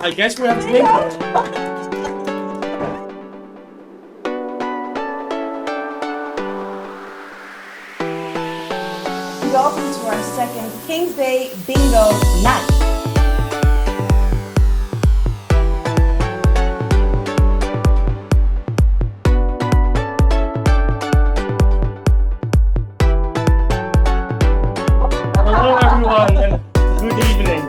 I guess we have to make it. Welcome to our second King's Day Bingo Night. Hello everyone and good evening.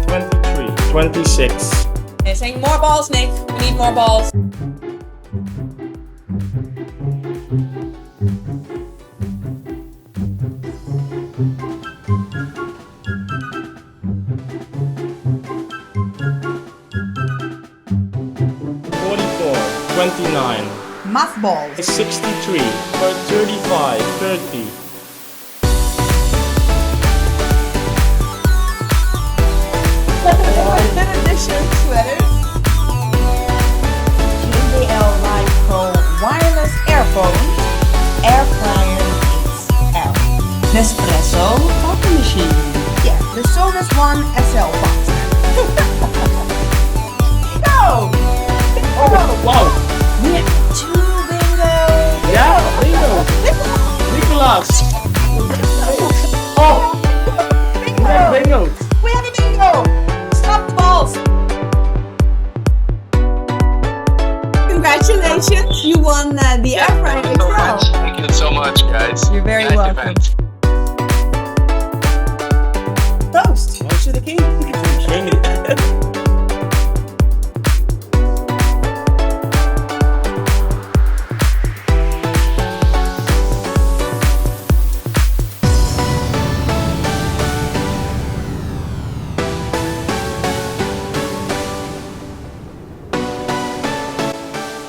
23, 26. They're saying more balls, Nick. We need more balls. Math balls. 63, 35, 30. Limited edition sweaters. JBL Live Pro wireless earphones. Air fryer XL. Nespresso coffee machine. Yeah, the Sonos One SL box. Bingo! Oh, wow. We have 2 bingo! Yeah, bingo! Nicholas! Oh! Bingo! Bingo! We have a bingo! Stop the balls! Congratulations! You won the air fryer Thank you so much. XL. Thank you so much, guys. You're very Nice welcome. event. Toast to the king.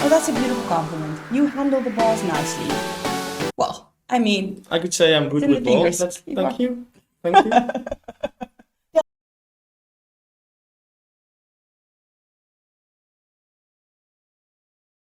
Oh, that's a beautiful compliment. You handle the balls nicely. Well, I mean, I could say I'm good It's in with the fingers. balls. Thank you. Thank you.